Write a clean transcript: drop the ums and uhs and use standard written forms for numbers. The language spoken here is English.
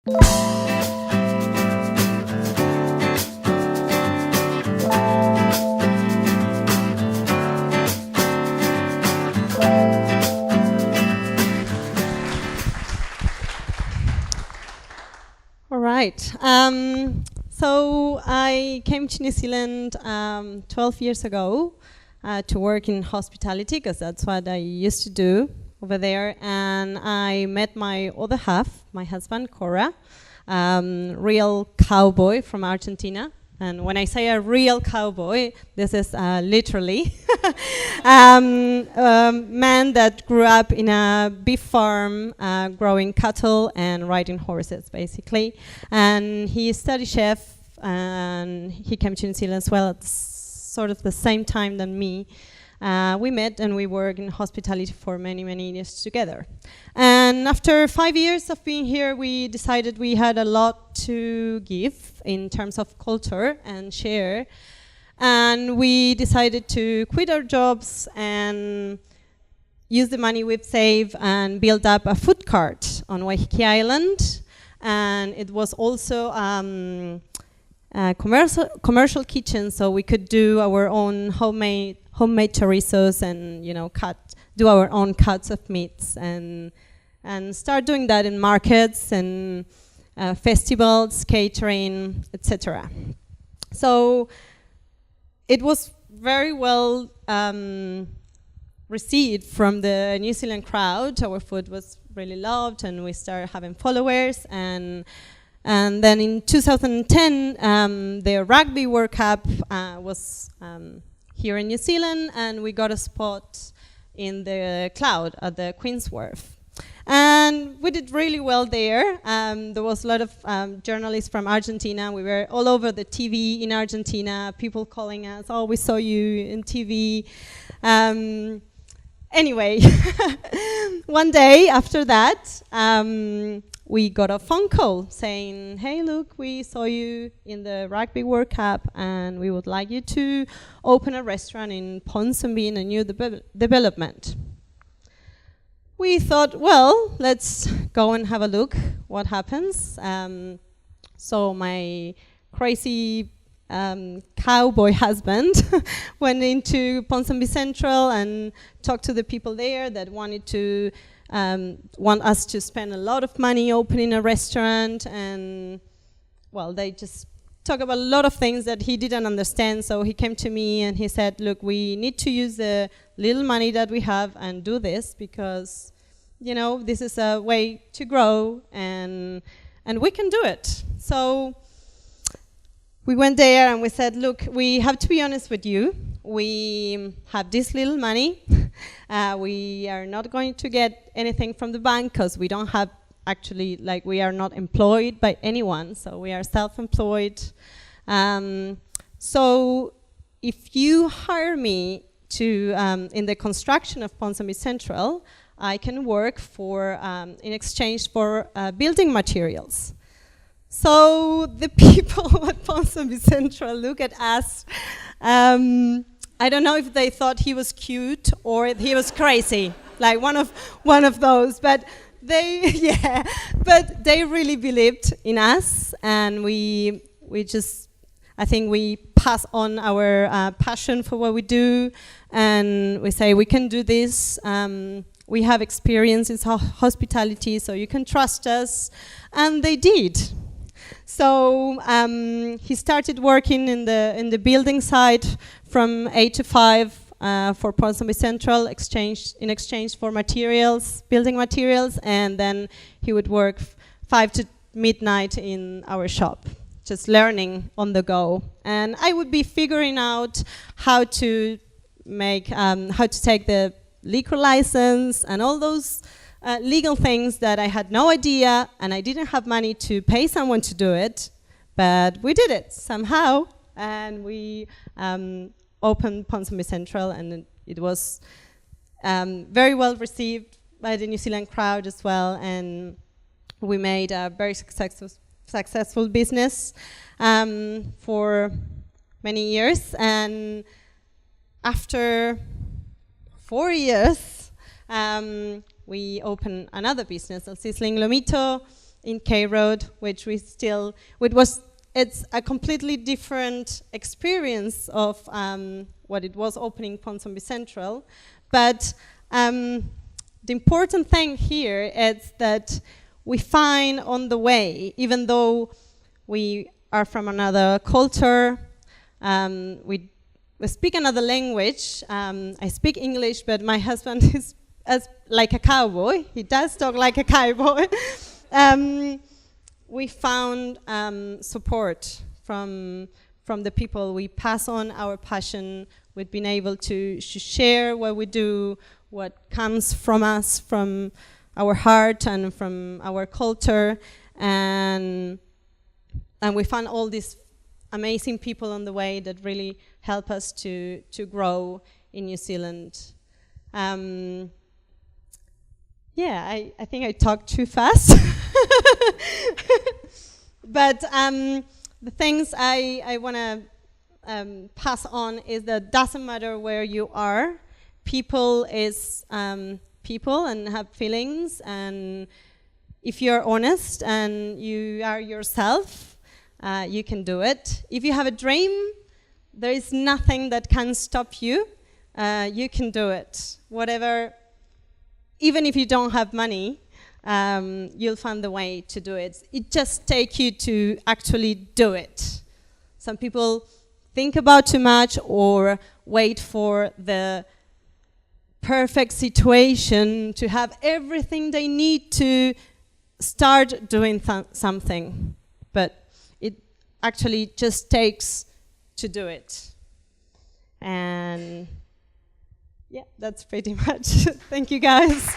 All right. So I came to New Zealand 12 years ago to work in hospitality, because that's what I used to do over there. And I met my other half, my husband, Cora, real cowboy from Argentina. And when I say a real cowboy, this is literally man that grew up in a beef farm, growing cattle and riding horses, basically. And he studied chef, and he came to New Zealand as well at sort of the same time than me. We met and we worked in hospitality for many, many years together. And after 5 years of being here, we decided we had a lot to give in terms of culture and share. And we decided to quit our jobs and use the money we've saved and build up a food cart on Waiheke Island. And it was also commercial kitchen, so we could do our own homemade chorizos and do our own cuts of meats and start doing that in markets and festivals, catering, etc. So it was very well received from the New Zealand crowd. Our food was really loved, and we started having followers. And then in 2010, the Rugby World Cup was here in New Zealand, and we got a spot in the Cloud at the Queen's Wharf. And we did really well there. There was a lot of journalists from Argentina. We were all over the TV in Argentina, people calling us, "Oh, we saw you in TV." Anyway, one day after that, we got a phone call saying, "Hey, look, we saw you in the Rugby World Cup, and we would like you to open a restaurant in Ponsonby in a new development." We thought, well, let's go and have a look what happens. So my crazy cowboy husband went into Ponsonby Central and talked to the people there that wanted to want us to spend a lot of money opening a restaurant, and well, they just talk about a lot of things that he didn't understand. So he came to me and he said, "Look, we need to use the little money that we have and do this, because this is a way to grow, and we can do it." So we went there and we said, "Look, we have to be honest with you. We have this little money. We are not going to get anything from the bank, because we don't have we are not employed by anyone, so we are self-employed. So if you hire me to in the construction of Ponsonby Central, I can work for in exchange for building materials." So the people at Ponsonby Central look at us. I don't know if they thought he was cute or if he was crazy, like one of those. But they really believed in us, and we just, I think we pass on our passion for what we do, and we say we can do this. We have experience in hospitality, so you can trust us, and they did. So he started working in the building side from 8 to 5 for Ponsonby Central, in exchange for building materials, and then he would work 5 to midnight in our shop, just learning on the go. And I would be figuring out how to take the liquor license and all those legal things that I had no idea, and I didn't have money to pay someone to do it, but we did it somehow, and we opened Ponsonby Central, and it was very well received by the New Zealand crowd as well, and we made a very successful business for many years. And after 4 years, we opened another business, Sizzling Lomito, in K Road, which it's a completely different experience of what it was opening Ponsonby Central. But the important thing here is that we find on the way, even though we are from another culture, we speak another language. I speak English, but my husband is like a cowboy. He does talk like a cowboy. We found support from the people. We pass on our passion. We've been able to share what we do, what comes from us, from our heart and from our culture, and we found all these amazing people on the way that really help us to grow in New Zealand. Yeah, I think I talked too fast. But the things I want to pass on is that doesn't matter where you are, people is people and have feelings, and if you're honest and you are yourself, you can do it. If you have a dream, there is nothing that can stop you. You can do it. Whatever, even if you don't have money, you'll find the way to do it. It just takes you to actually do it. Some people think about too much or wait for the perfect situation to have everything they need to start doing something. But it actually just takes to do it. And yeah, that's pretty much. Thank you, guys.